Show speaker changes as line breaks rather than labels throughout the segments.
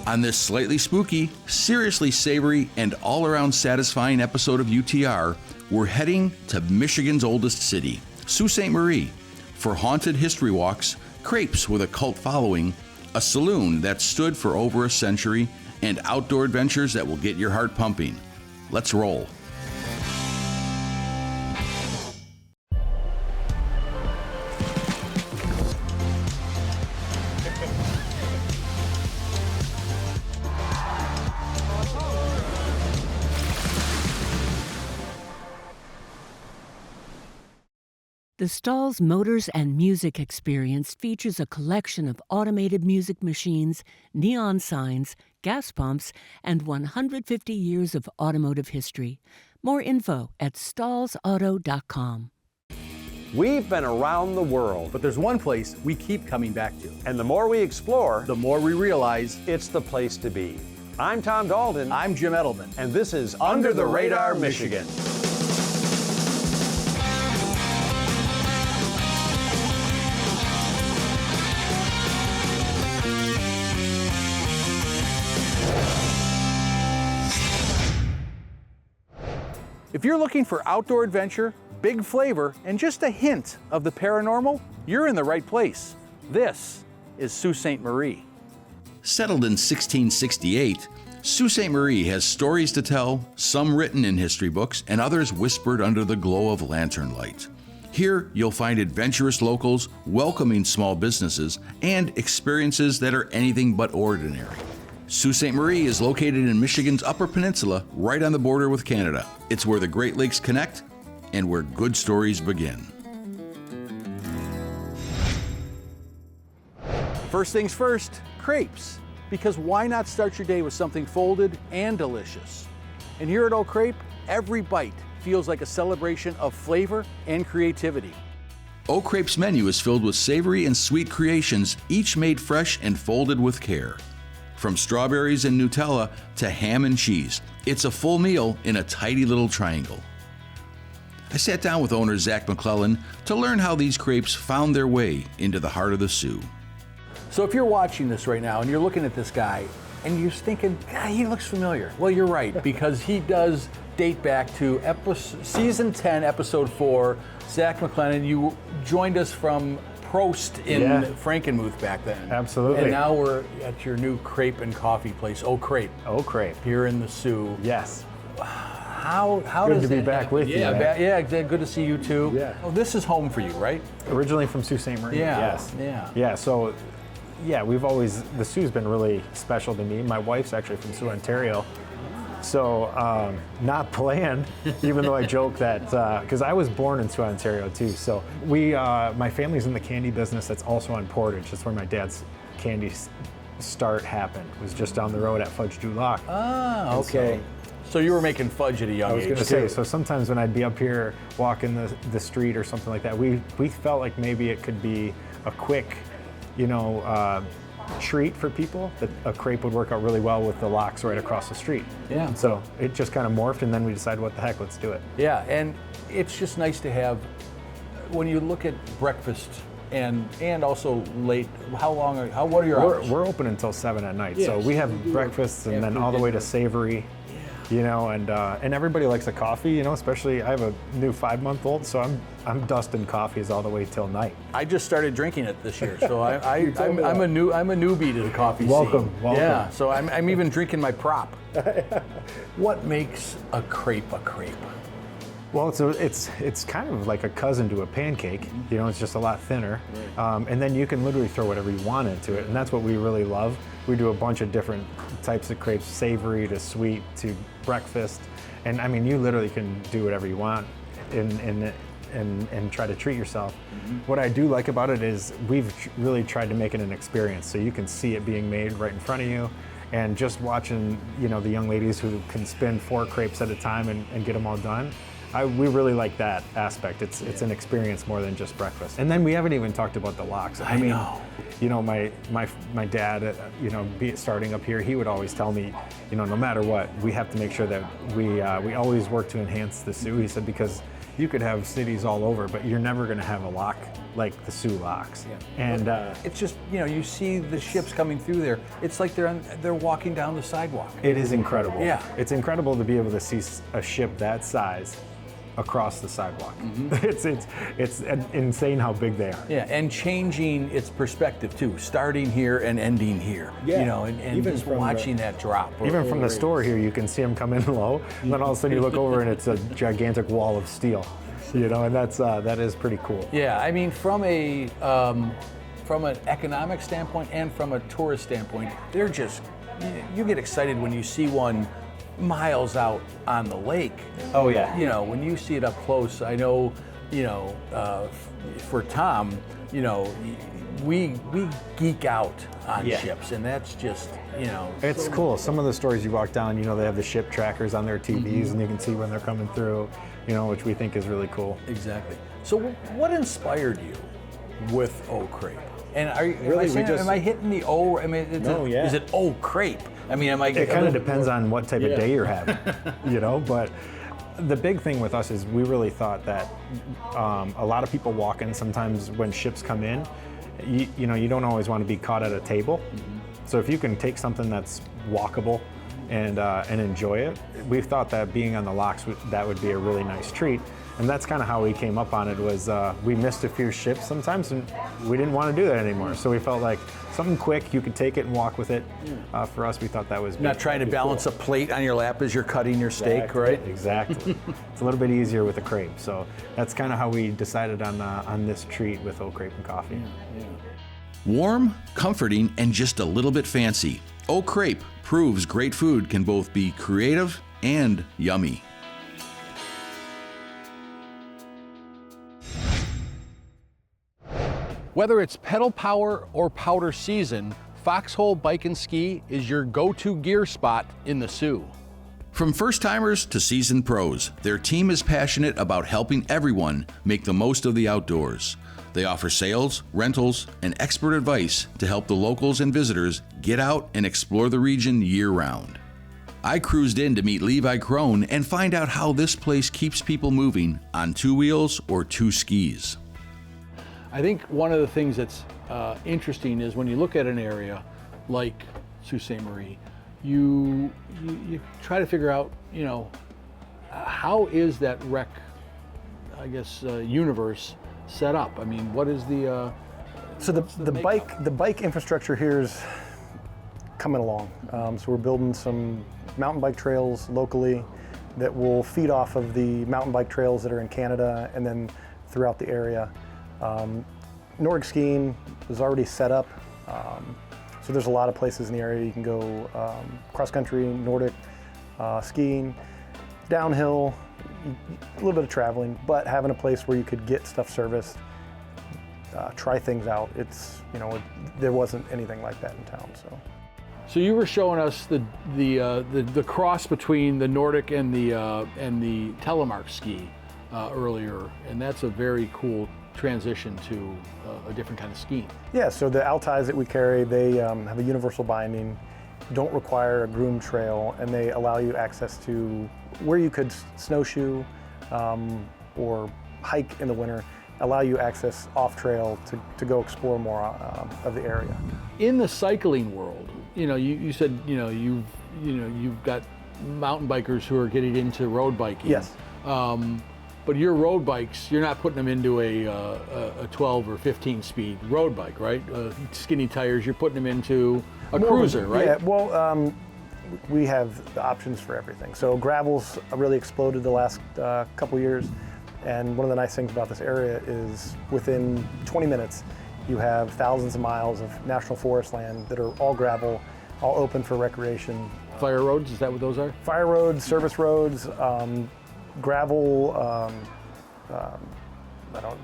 On this slightly spooky, seriously savory, and all-around satisfying episode of UTR, we're heading to Michigan's oldest city, Sault Ste. Marie, for haunted history walks, crepes with a cult following, a saloon that stood for over a century, and outdoor adventures that will get your heart pumping. Let's roll.
The stall's Motors and Music experience features a collection of automated music machines, neon signs, gas pumps, and 150 years of automotive history. More info at stallsauto.com.
We've been around the world,
But there's one place we keep coming back to.
and the more we explore,
The more we realize.
it's the place to be. I'm Tom Dalton,
I'm Jim Edelman.
and this is Under the Radar Michigan.
If you're looking for outdoor adventure, big flavor, and just a hint of the paranormal, you're in the right place. This is Sault Ste. Marie.
Settled in 1668, Sault Ste. Marie has stories to tell, some written in history books and others whispered under the glow of lantern light. Here, you'll find adventurous locals, welcoming small businesses, and experiences that are anything but ordinary. Sault Ste. Marie is located in Michigan's Upper Peninsula, right on the border with Canada. It's where the Great Lakes connect and where good stories begin.
First things first, crepes. Because why not start your day with something folded and delicious? And here at Oak Crepe, every bite feels like a celebration of flavor and creativity.
Oak Crepe's menu is filled with savory and sweet creations, each made fresh and folded with care. From strawberries and Nutella to ham and cheese, it's a full meal in a tidy little triangle. I sat down with owner Zach McClellan to learn how these crepes found their way into the heart of the Sioux.
So if you're watching this right now and you're looking at this guy and you're thinking, God, he looks familiar. Well, you're right, because he does date back to season 10, episode 4. Zach McClellan, you joined us from Prost in Frankenmuth back then.
Absolutely.
And now we're at your new crepe and coffee place, Oak Crepe.
Oak Crepe.
Here in the Sioux.
Yes.
How
Good
does
to be
that
back
happen?
with you,
Yeah,
man.
yeah, good to see you too.
Yeah.
Oh, this is home for you, right?
Originally from Sault Ste. Marie.
Yeah,
Yes.
yeah.
Yeah. So, yeah, the Sioux's been really special to me. My wife's actually from Sault, Ontario. So, not planned, even though I joke that, because I was born in Sault, Ontario too. So my family's in the candy business that's also on Portage. That's where my dad's candy start happened. It was just down the road at Fudge du Lac.
Ah, okay. So you were making fudge at a young age.
I was going to say, so sometimes when I'd be up here walking the street or something like that, we felt like maybe it could be a quick, treat for people, that a crepe would work out really well with the locks right across the street.
Yeah.
So it just kind of morphed, and then we decided, what the heck, let's do it.
Yeah, and it's just nice to have, when you look at breakfast and also late, what are your hours?
We're open until 7 at night,
Yes.
so we have breakfasts and then all the way to savory. And everybody likes a coffee, especially I have a new 5-month-old, so I'm dusting coffees all the way till night.
I just started drinking it this year, so I'm a newbie to the coffee
Welcome.
scene. Yeah, so I'm even drinking my prop. What makes a crepe a crepe?
Well, it's kind of like a cousin to a pancake. It's just a lot thinner, and then you can literally throw whatever you want into it, and that's what we really love. We do a bunch of different types of crepes, savory to sweet to breakfast, and I mean, you literally can do whatever you want and try to treat yourself. Mm-hmm. What I do like about it is we've really tried to make it an experience, so you can see it being made right in front of you. And just watching, the young ladies who can spin 4 crepes at a time and get them all done, we really like that aspect. It's an experience more than just breakfast. And then we haven't even talked about the locks. I mean, my dad, starting up here, he would always tell me, no matter what, we have to make sure that we always work to enhance the Sioux. He said, because you could have cities all over, but you're never going to have a lock like the Soo locks. And
It's just, you see the ships coming through there. It's like they're walking down the sidewalk.
it is incredible.
Yeah.
It's incredible to be able to see a ship that size across the sidewalk. It's insane how big they are.
Yeah, and changing its perspective too, starting here and ending here.
Yeah.
And
Even
just
from
watching that drop.
Even from the store here, you can see them come in low, and then all of a sudden you look over and it's a gigantic wall of steel. And that is pretty cool.
Yeah, I mean, from an economic standpoint and from a tourist standpoint, they're just, you get excited when you see one miles out on the lake.
Oh yeah.
When you see it up close, I know, for Tom, we geek out on ships, and that's just,
It's cool. Some of the stores you walk down, they have the ship trackers on their TVs, and you can see when they're coming through, which we think is really cool.
Exactly. So what inspired you with O Crepe? And am I hitting the O? I mean, is it O Crepe? I mean, am I?
It kind of depends on what type of day you're having, But the big thing with us is we really thought that a lot of people walk in sometimes when ships come in. You don't always want to be caught at a table. So if you can take something that's walkable and enjoy it, we thought that being on the locks that would be a really nice treat. And that's kind of how we came up on it. Was we missed a few ships sometimes, and we didn't want to do that anymore. So we felt like something quick, you could take it and walk with it. For us, we thought that was
not trying to balance a plate on your lap as you're cutting your steak, right?
Exactly. It's a little bit easier with a crepe. So that's kind of how we decided on this treat with O Crepe and coffee.
Warm, comforting, and just a little bit fancy. O Crepe proves great food can both be creative and yummy.
Whether it's pedal power or powder season, Foxhole Bike and Ski is your go-to gear spot in the Soo.
From first-timers to seasoned pros, their team is passionate about helping everyone make the most of the outdoors. They offer sales, rentals, and expert advice to help the locals and visitors get out and explore the region year-round. I cruised in to meet Levi Crone and find out how this place keeps people moving on two wheels or two skis.
I think one of the things that's interesting is when you look at an area like Sault Ste. Marie, you try to figure out, how is that rec, universe set up? I mean, what is the
so the bike infrastructure here is coming along. So we're building some mountain bike trails locally that will feed off of the mountain bike trails that are in Canada and then throughout the area. Nordic skiing is already set up, so there's a lot of places in the area you can go cross-country, Nordic skiing, downhill, a little bit of traveling, but having a place where you could get stuff serviced, try things out. There wasn't anything like that in town.
So you were showing us the cross between the Nordic and the telemark ski earlier, and that's a very cool transition to a different kind of skiing.
Yeah, so the Altais that we carry, they have a universal binding, don't require a groomed trail, and they allow you access to where you could snowshoe or hike in the winter, allow you access off trail to go explore more of the area.
In the cycling world, you said you've got mountain bikers who are getting into road biking.
Yes.
But your road bikes, you're not putting them into a 12 or 15 speed road bike, right? Skinny tires, you're putting them into a cruiser, right?
Yeah, well, we have the options for everything. So gravel's really exploded the last couple years, and one of the nice things about this area is within 20 minutes, you have thousands of miles of national forest land that are all gravel, all open for recreation.
Fire roads, is that what those are?
Fire roads, service roads, gravel,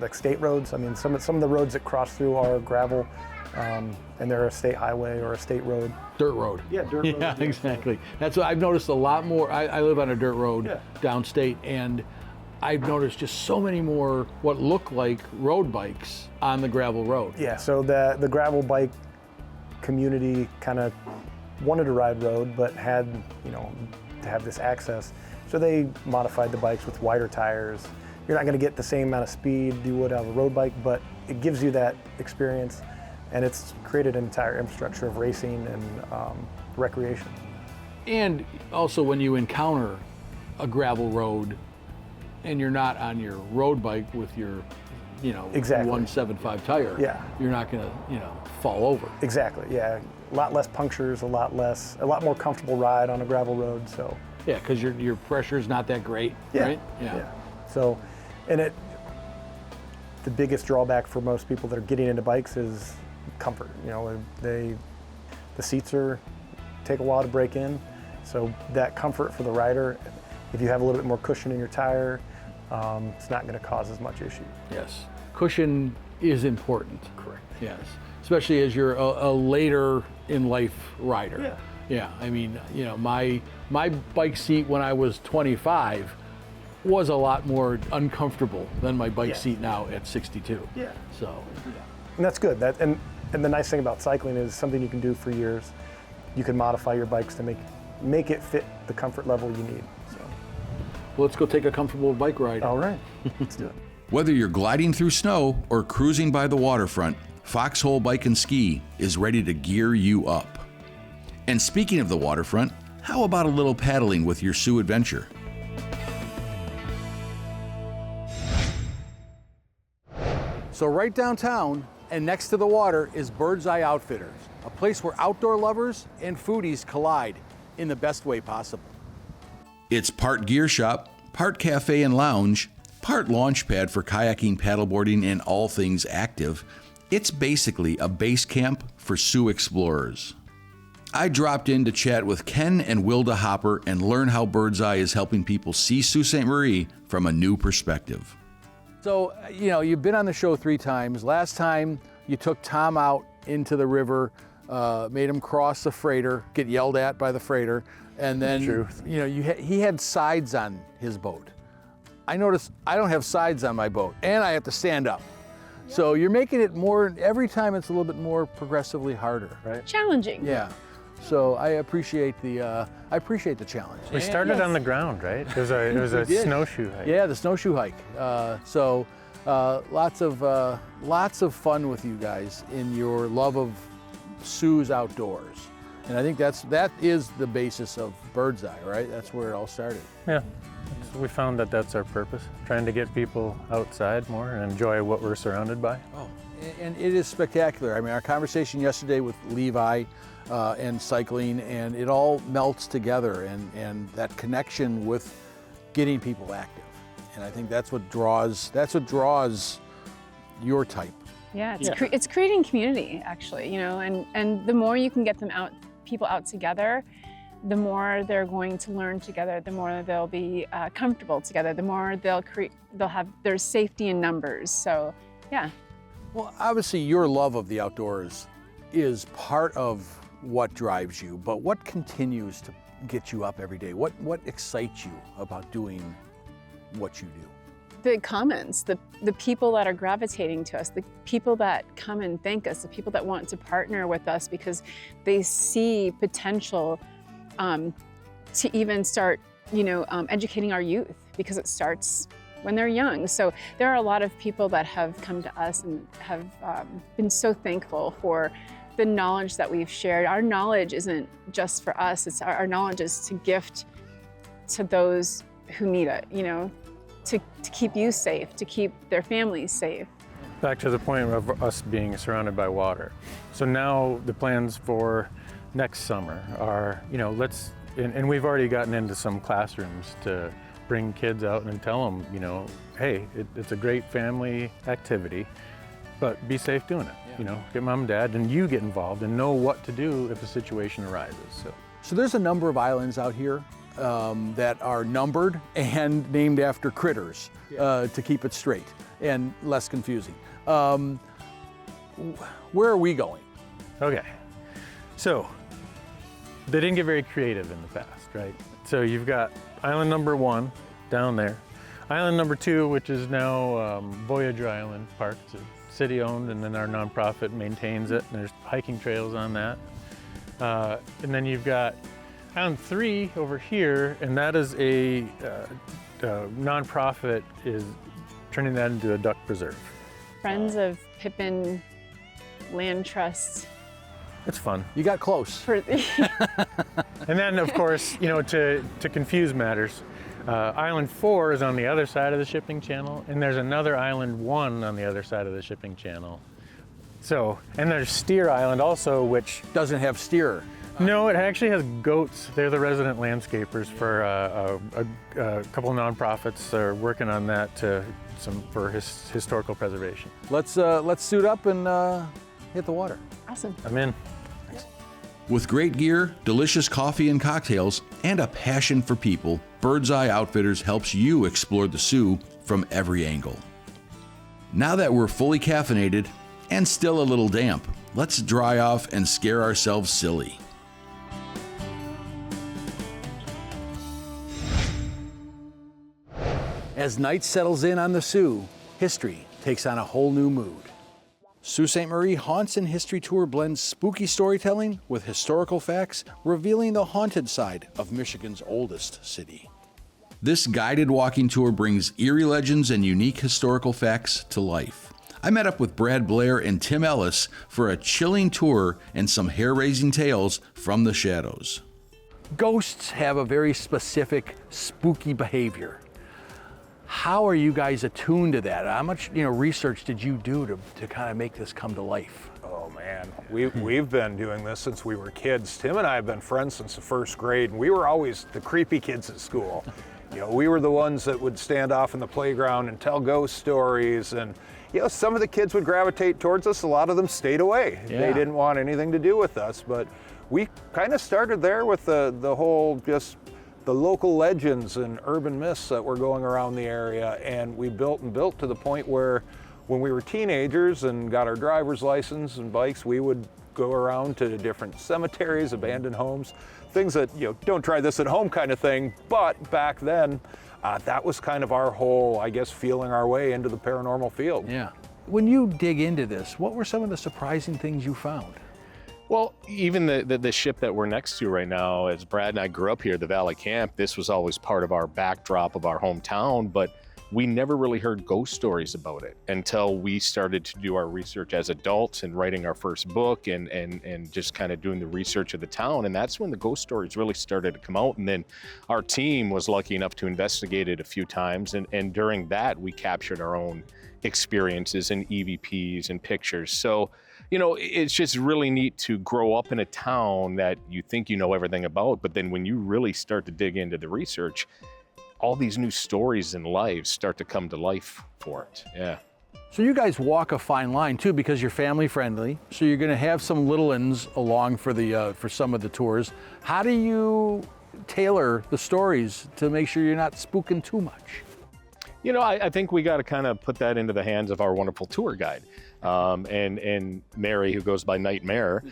like state roads. I mean, some of the roads that cross through are gravel, and they're a state highway or a state road.
Dirt road.
Yeah, dirt road.
Yeah, exactly. That's what I've noticed a lot more. I live on a dirt road downstate, and I've noticed just so many more what look like road bikes on the gravel road.
Yeah, so the gravel bike community kind of wanted to ride road, but had, to have this access. So they modified the bikes with wider tires, you're not going to get the same amount of speed you would on a road bike, but it gives you that experience, and it's created an entire infrastructure of racing and recreation.
And also when you encounter a gravel road and you're not on your road bike with your,
Exactly.
175 tire,
Yeah.
you're not gonna, fall over.
Exactly, yeah. A lot less punctures, a lot more comfortable ride on a gravel road, so.
Yeah, because your pressure's not that great,
Yeah.
right?
Yeah. So, and the biggest drawback for most people that are getting into bikes is comfort. The seats take a while to break in, so that comfort for the rider, if you have a little bit more cushion in your tire, it's not going to cause as much issue.
Yes. Cushion is important.
Correct.
Yes. Especially as you're a later in life rider.
Yeah.
Yeah. I mean, my bike seat when I was 25 was a lot more uncomfortable than my bike seat now at 62.
Yeah.
So.
And that's good. And the nice thing about cycling is something you can do for years. You can modify your bikes to make it fit the comfort level you need. So.
Well, let's go take a comfortable bike ride.
All right. Let's do it.
Whether you're gliding through snow or cruising by the waterfront, Foxhole Bike and Ski is ready to gear you up. And speaking of the waterfront, how about a little paddling with your Sioux adventure?
So right downtown and next to the water is Bird's Eye Outfitters, a place where outdoor lovers and foodies collide in the best way possible.
It's part gear shop, part cafe and lounge, part launch pad for kayaking, paddleboarding, and all things active. It's basically a base camp for Sioux explorers. I dropped in to chat with Ken and Wilda Hopper and learn how Bird's Eye is helping people see Sault Ste. Marie from a new perspective.
So, you've been on the show 3 times. Last time you took Tom out into the river, made him cross the freighter, get yelled at by the freighter, and then,
Truth.
he had sides on his boat. I noticed I don't have sides on my boat, and I have to stand up. So you're making it more, every time it's a little bit more progressively harder, right?
Challenging.
Yeah. So I appreciate the challenge.
We started on the ground, right? It was a
did.
snowshoe hike.
Yeah, the snowshoe hike. Lots of fun with you guys in your love of Sioux's outdoors, and I think that is the basis of Bird's Eye, right? That's where it all started.
Yeah. So we found that that's our purpose, trying to get people outside more and enjoy what we're surrounded by.
Oh, and it is spectacular. I mean, our conversation yesterday with Levi and cycling, and it all melts together, and that connection with getting people active. And I think that's what draws your type.
Yeah, it's creating community, actually, and the more you can get people out together, the more they're going to learn together, the more they'll be comfortable together, the more there's safety in numbers. So, yeah.
Well, obviously your love of the outdoors is part of what drives you, but what continues to get you up every day? What excites you about doing what you do?
The comments, the people that are gravitating to us, the people that come and thank us, the people that want to partner with us because they see potential to even start, educating our youth, because it starts when they're young. So there are a lot of people that have come to us and have been so thankful for the knowledge that we've shared. Our knowledge isn't just for us, it's our knowledge is to gift to those who need it, to keep you safe, to keep their families safe.
Back to the point of us being surrounded by water. So now the plans for next summer are, and we've already gotten into some classrooms to bring kids out and tell them, hey, it's a great family activity, but be safe doing it. Get mom and dad and you get involved and know what to do if a situation arises.
So there's a number of islands out here that are numbered and named after critters to keep it straight and less confusing. Where are we going?
Okay, so they didn't get very creative in the past, right? So you've got island number 1 down there. Island number 2, which is now Voyager Island Park. It's city owned, and then our nonprofit maintains it, and there's hiking trails on that. And then you've got Island 3 over here, and that is a nonprofit is turning that into a duck preserve.
Friends of Pippin Land Trust.
It's fun.
You got close.
And then, of course, you know, to confuse matters, Island 4 is on the other side of the shipping channel, and there's another Island 1 on the other side of the shipping channel. So, and there's Steer Island also, which...
Doesn't have steer.
No, it actually has goats. They're the resident landscapers for a couple of nonprofits are working on that for historical preservation.
Let's suit up and hit the water.
Awesome.
I'm in.
With great gear, delicious coffee and cocktails, and a passion for people, Bird's Eye Outfitters helps you explore the Sioux from every angle. Now that we're fully caffeinated and still a little damp, let's dry off and scare ourselves silly.
As night settles in on the Sioux, history takes on a whole new mood. Sault Ste. Marie Haunts and History Tour blends spooky storytelling with historical facts, revealing the haunted side of Michigan's oldest city.
This guided walking tour brings eerie legends and unique historical facts to life. I met up with Brad Blair and Tim Ellis for a chilling tour and some hair-raising tales from the shadows.
Ghosts have a very specific spooky behavior. How are you guys attuned to that? How much research did you do to kind of make this come to life?
Oh man, we've been doing this since we were kids. Tim and I have been friends since the first grade, and we were always the creepy kids at school. You know, we were the ones that would stand off in the playground and tell ghost stories, and some of the kids would gravitate towards us. A lot of them stayed away.
Yeah.
They didn't want anything to do with us, but we kind of started there with the whole just the local legends and urban myths that were going around the area, and we built to the point where when we were teenagers and got our driver's license and bikes, we would go around to different cemeteries, abandoned homes, things that, don't try this at home kind of thing. But back then, that was kind of our whole, I guess, feeling our way into the paranormal field.
Yeah. When you dig into this, what were some of the surprising things you found?
Well, even the ship that we're next to right now, as Brad and I grew up here, the Valley Camp, this was always part of our backdrop of our hometown, but we never really heard ghost stories about it until we started to do our research as adults and writing our first book and just kind of doing the research of the town. And that's when the ghost stories really started to come out. And then our team was lucky enough to investigate it a few times. And during that, we captured our own experiences and EVPs and pictures. So, it's just really neat to grow up in a town that you think you know everything about, but then when you really start to dig into the research, all these new stories and lives start to come to life for it. Yeah.
So you guys walk a fine line too, because you're family friendly. So you're going to have some little uns along for some of the tours. How do you tailor the stories to make sure you're not spooking too much?
I think we got to kind of put that into the hands of our wonderful tour guide. And Mary, who goes by Nightmare,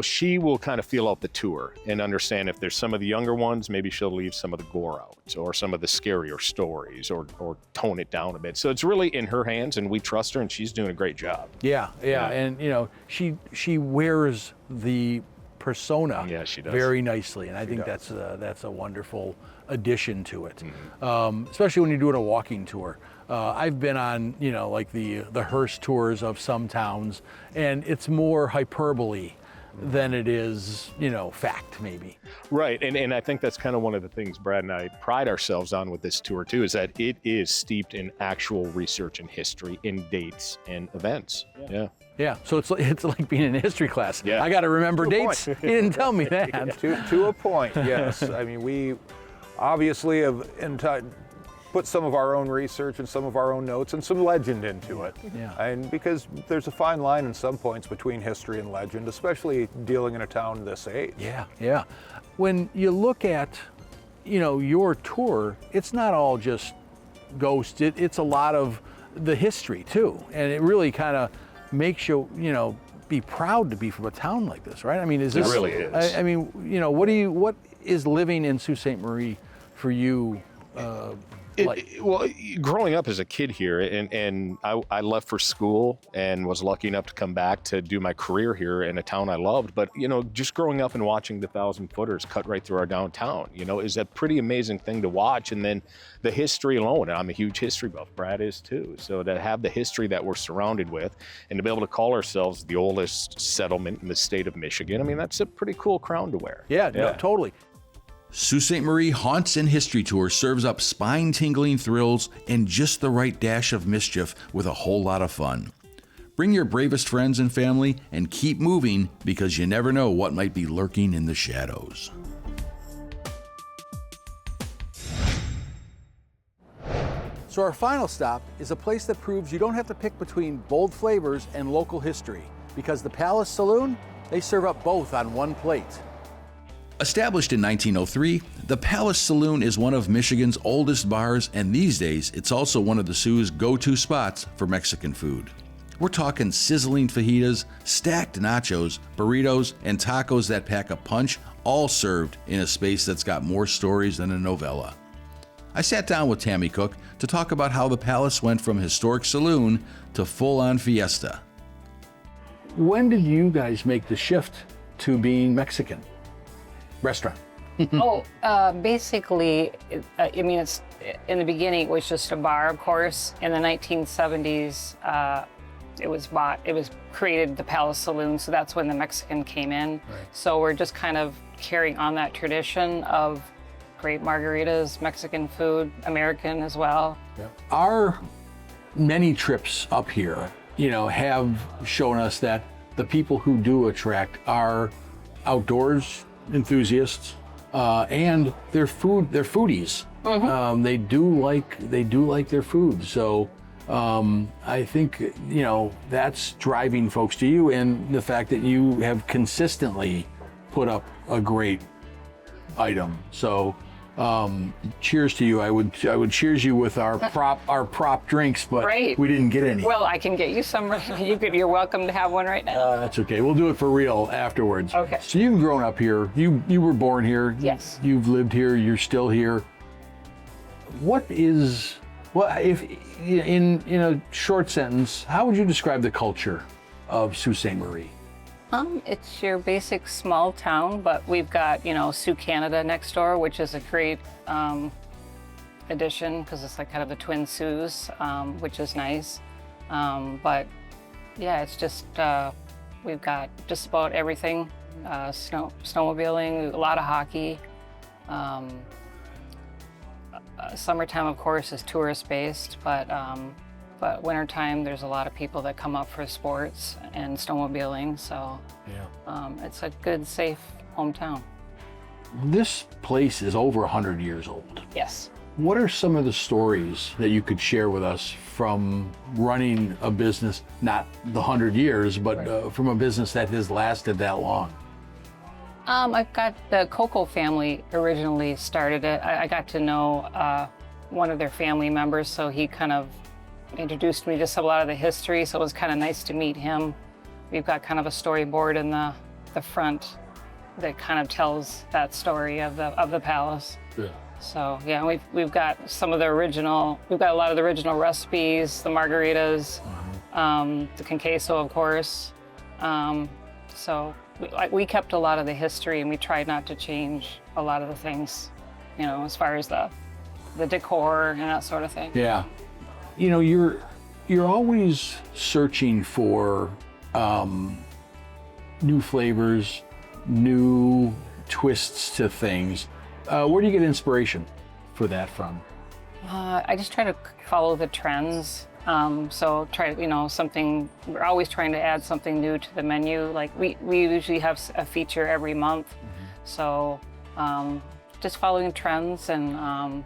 she will kind of feel out the tour and understand if there's some of the younger ones, maybe she'll leave some of the gore out or some of the scarier stories or tone it down a bit. So it's really in her hands, and we trust her, and she's doing a great job.
Yeah. And she wears the persona
she does.
very nicely, and I think that's a wonderful addition to it, especially when you're doing a walking tour. I've been on, like the hearse tours of some towns, and it's more hyperbole than it is, fact maybe.
Right, and I think that's kind of one of the things Brad and I pride ourselves on with this tour too, is that it is steeped in actual research and history, in dates and events. Yeah.
So it's like being in a history class.
Yeah.
I got to remember dates. You didn't tell me that.
To a point, yes. I mean, we obviously have put some of our own research and some of our own notes and some legend into it.
Yeah.
And because there's a fine line in some points between history and legend, especially dealing in a town this age.
Yeah. When you look at, your tour, it's not all just ghosts. It's a lot of the history too, and it really kind of makes you, be proud to be from a town like this, right? I mean, is this?
It really is.
I mean, what is living in Sault Ste. Marie for you
Well, growing up as a kid here, and I left for school and was lucky enough to come back to do my career here in a town I loved. But, just growing up and watching the 1,000-footers cut right through our downtown, is a pretty amazing thing to watch. And then the history alone, I'm a huge history buff, Brad is too. So to have the history that we're surrounded with and to be able to call ourselves the oldest settlement in the state of Michigan, I mean, that's a pretty cool crown to wear.
Yeah, no, totally.
Sault Ste. Marie Haunts and History Tour serves up spine-tingling thrills and just the right dash of mischief with a whole lot of fun. Bring your bravest friends and family and keep moving because you never know what might be lurking in the shadows.
So our final stop is a place that proves you don't have to pick between bold flavors and local history, because the Palace Saloon, they serve up both on one plate.
Established in 1903, the Palace Saloon is one of Michigan's oldest bars, and these days it's also one of the Sioux's go-to spots for Mexican food. We're talking sizzling fajitas, stacked nachos, burritos, and tacos that pack a punch, all served in a space that's got more stories than a novella. I sat down with Tammy Cook to talk about how the Palace went from historic saloon to full-on fiesta.
When did you guys make the shift to being Mexican restaurant?
Basically, it's in the beginning it was just a bar, of course. In the 1970s, it was created the Palace Saloon, so that's when the Mexican came in. Right. So we're just kind of carrying on that tradition of great margaritas, Mexican food, American as well.
Yeah. Our many trips up here, have shown us that the people who do attract are outdoors enthusiasts, and they're foodies. Mm-hmm. They do like their food. So I think that's driving folks to you, and the fact that you have consistently put up a great item. So cheers to you. I would cheers you with our prop drinks, but
Great.
We didn't get any.
Well, I can get you some. You're welcome to have one right now.
That's okay. We'll do it for real afterwards.
Okay.
So you've grown up here. You were born here.
Yes.
You've lived here. You're still here. If in a short sentence, how would you describe the culture of Sault Ste. Marie?
It's your basic small town, but we've got, Sioux Canada next door, which is a great addition because it's like kind of the twin Sioux, which is nice. But yeah, it's just, we've got just about everything, snowmobiling, a lot of hockey. Summertime, of course, is tourist-based, but wintertime, there's a lot of people that come up for sports and snowmobiling, so it's a good, safe hometown.
This place is over 100 years old.
Yes.
What are some of the stories that you could share with us from running a business, not the 100 years, but from a business that has lasted that long?
I've got the Coco family originally started it. I got to know one of their family members, so he kind of introduced me to a lot of the history, so it was kind of nice to meet him. We've got kind of a storyboard in the front that kind of tells that story of the palace. Yeah. So yeah, we've got some of the original. We've got a lot of the original recipes, the margaritas, the con queso, of course. So we kept a lot of the history, and we tried not to change a lot of the things, as far as the decor and that sort of thing.
Yeah. You're always searching for new flavors, new twists to things. Where do you get inspiration for that from?
I just try to follow the trends. So something. We're always trying to add something new to the menu. Like we usually have a feature every month. So just following trends and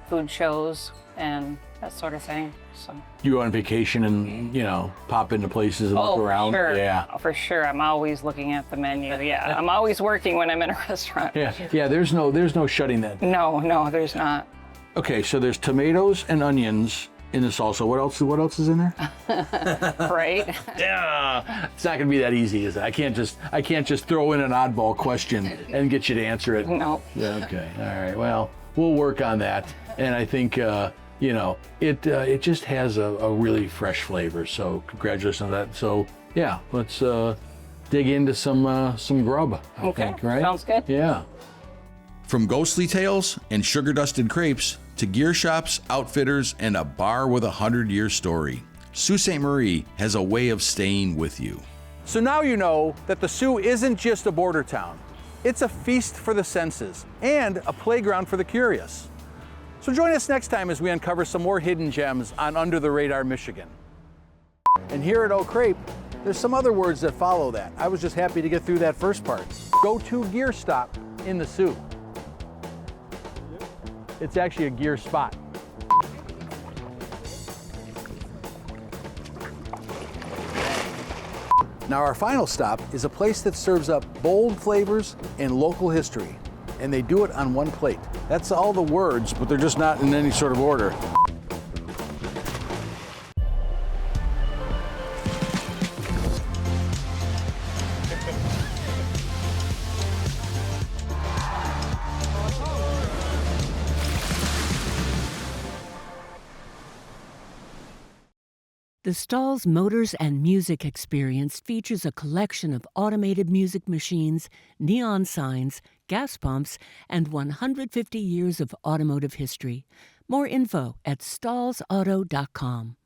food shows and that sort of thing. So
you go on vacation and pop into places and look around.
Sure.
Yeah,
for sure. I'm always looking at the menu. Yeah, I'm always working when I'm in a restaurant.
Yeah. There's no shutting that.
No, there's not.
Okay, so there's tomatoes and onions in the salsa. What else is in there?
Right.
Yeah. It's not gonna be that easy, is it? I can't just throw in an oddball question and get you to answer it.
No.
Yeah. Okay. All right. Well, we'll work on that. And I think, it just has a really fresh flavor. So congratulations on that. So yeah, let's dig into some grub, I think, right?
Sounds good.
Yeah.
From ghostly tales and sugar-dusted crepes to gear shops, outfitters, and a bar with a 100-year story, Sault Ste. Marie has a way of staying with you.
So now you know that the Soo isn't just a border town. It's a feast for the senses and a playground for the curious. So join us next time as we uncover some more hidden gems on Under the Radar Michigan. And here at Oak Crepe, there's some other words that follow that. I was just happy to get through that first part. Go-to gear stop in the Soo. It's actually a gear spot. Now our final stop is a place that serves up bold flavors and local history. And they do it on one plate. That's all the words, but they're just not in any sort of order.
The stall's Motors and Music experience features a collection of automated music machines, neon signs, gas pumps, and 150 years of automotive history. More info at stallsauto.com.